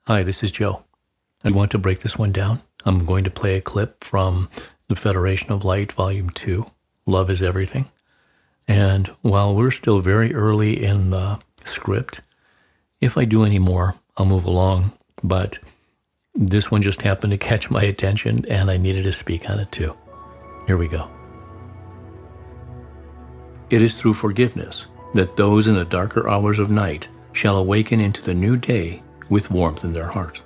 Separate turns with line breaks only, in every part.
Hi, this is Joe. I want to break this one down. I'm going to play a clip from the Federation of Light, Volume 2, Love is Everything. And while we're still very early in the script, if I do any more, I'll move along. But this one just happened to catch my attention, and I needed to speak on it too. Here we go. It is through forgiveness that those in the darker hours of night shall awaken into the new day with warmth in their heart,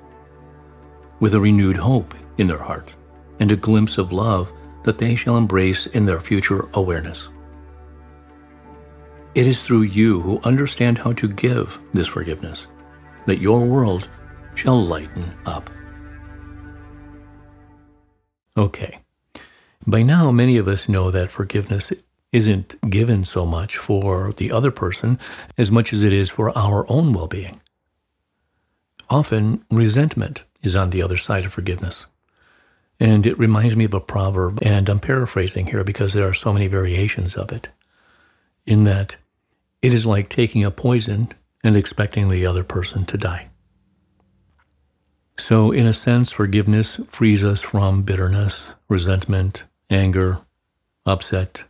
with a renewed hope in their heart, and a glimpse of love that they shall embrace in their future awareness. It is through you who understand how to give this forgiveness that your world shall lighten up. Okay, by now many of us know that forgiveness isn't given so much for the other person as much as it is for our own well-being. Often, resentment is on the other side of forgiveness. And it reminds me of a proverb, and I'm paraphrasing here because there are so many variations of it, in that it is like taking a poison and expecting the other person to die. So, in a sense, forgiveness frees us from bitterness, resentment, anger, upset.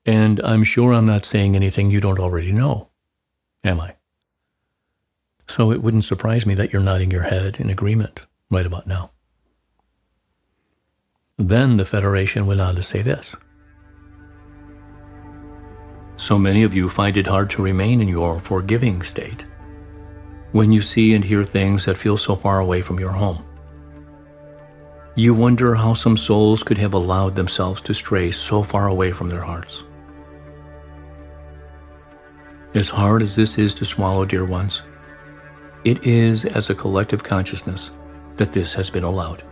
And I'm sure I'm not saying anything you don't already know, am I? So it wouldn't surprise me that you're nodding your head in agreement right about now. Then the Federation went on to say this. So many of you find it hard to remain in your forgiving state when you see and hear things that feel so far away from your home. You wonder how some souls could have allowed themselves to stray so far away from their hearts. As hard as this is to swallow, dear ones, it is as a collective consciousness that this has been allowed.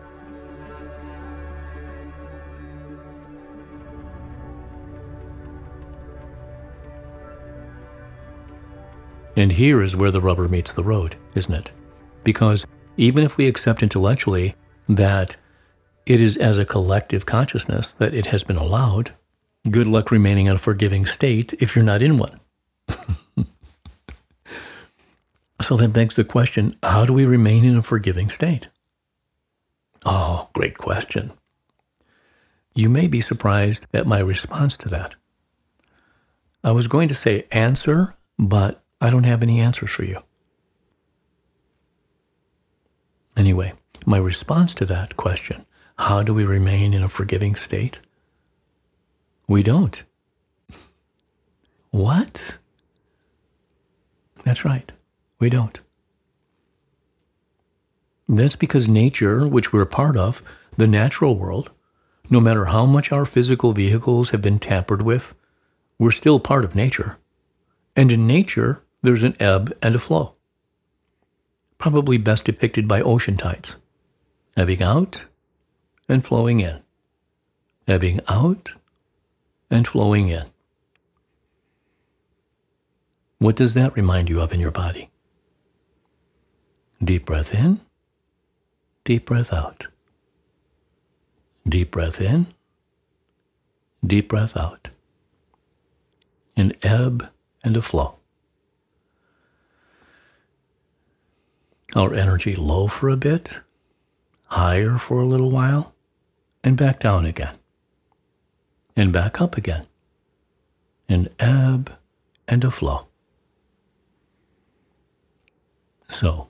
And here is where the rubber meets the road, isn't it? Because even if we accept intellectually that it is as a collective consciousness that it has been allowed, good luck remaining in a forgiving state if you're not in one. So that begs the question, how do we remain in a forgiving state? Oh, great question. You may be surprised at my response to that. I was going to say answer, but I don't have any answers for you. Anyway, my response to that question, how do we remain in a forgiving state? We don't. What? That's right. We don't. That's because nature, which we're a part of, the natural world, no matter how much our physical vehicles have been tampered with, we're still part of nature. And in nature, there's an ebb and a flow. Probably best depicted by ocean tides. Ebbing out and flowing in. Ebbing out and flowing in. What does that remind you of in your body? Deep breath in, deep breath out. Deep breath in, deep breath out. An ebb and a flow. Our energy low for a bit, higher for a little while, and back down again. And back up again. An ebb and a flow. So,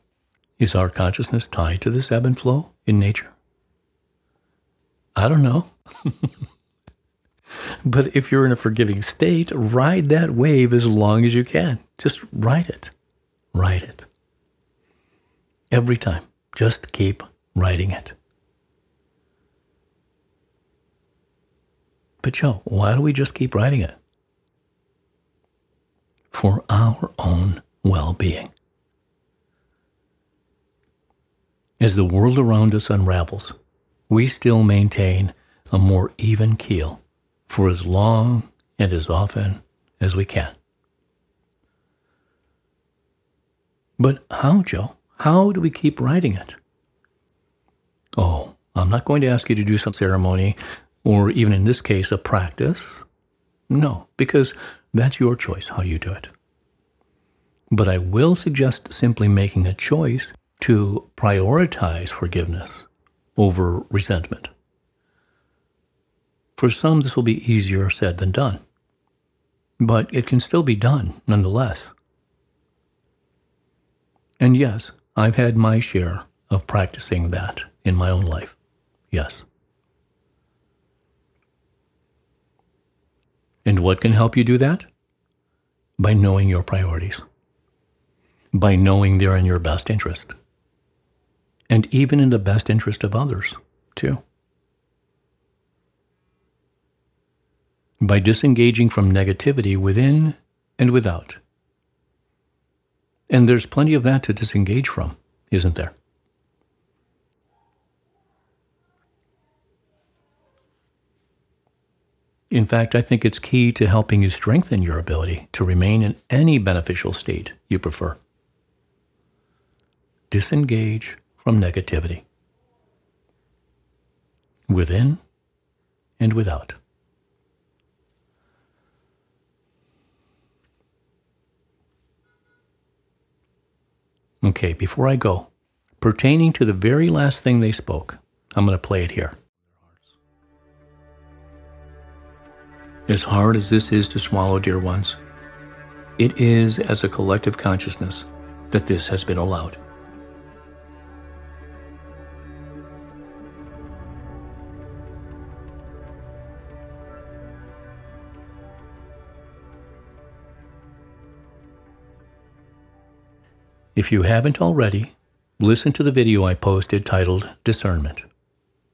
is our consciousness tied to this ebb and flow in nature? I don't know. But if you're in a forgiving state, ride that wave as long as you can. Just ride it. Ride it. Every time. Just keep riding it. But Joe, why do we just keep riding it? For our own well-being. As the world around us unravels, we still maintain a more even keel for as long and as often as we can. But how, Joe? How do we keep riding it? Oh, I'm not going to ask you to do some ceremony or even in this case, a practice. No, because that's your choice how you do it. But I will suggest simply making a choice to prioritize forgiveness over resentment. For some, this will be easier said than done, but it can still be done nonetheless. And yes, I've had my share of practicing that in my own life. Yes. And what can help you do that? By knowing your priorities. By knowing they're in your best interest. And even in the best interest of others, too. By disengaging from negativity within and without. And there's plenty of that to disengage from, isn't there? In fact, I think it's key to helping you strengthen your ability to remain in any beneficial state you prefer. Disengage from negativity, within and without. Okay, before I go, pertaining to the very last thing they spoke, I'm going to play it here. As hard as this is to swallow, dear ones, it is as a collective consciousness that this has been allowed. If you haven't already, listen to the video I posted titled Discernment.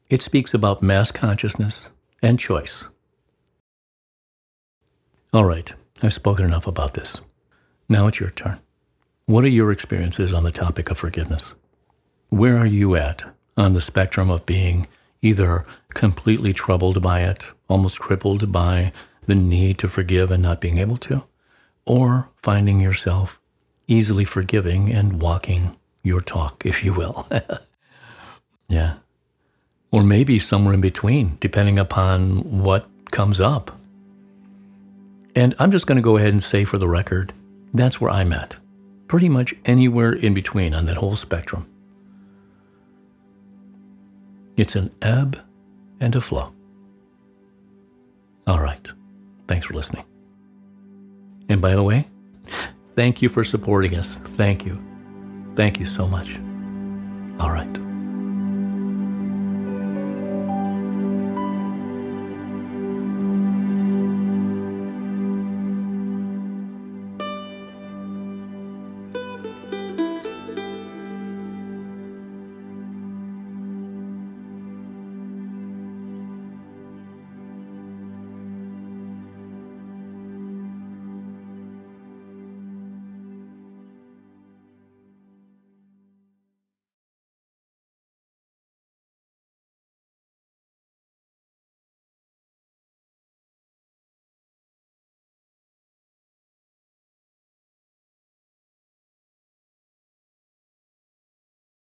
It speaks about mass consciousness and choice. All right, I've spoken enough about this. Now it's your turn. What are your experiences on the topic of forgiveness? Where are you at on the spectrum of being either completely troubled by it, almost crippled by the need to forgive and not being able to, or finding yourself easily forgiving and walking your talk, if you will? Yeah. Or maybe somewhere in between, depending upon what comes up. And I'm just going to go ahead and say for the record, that's where I'm at. Pretty much anywhere in between on that whole spectrum. It's an ebb and a flow. All right. Thanks for listening. And by the way, thank you for supporting us. Thank you. Thank you so much. All right.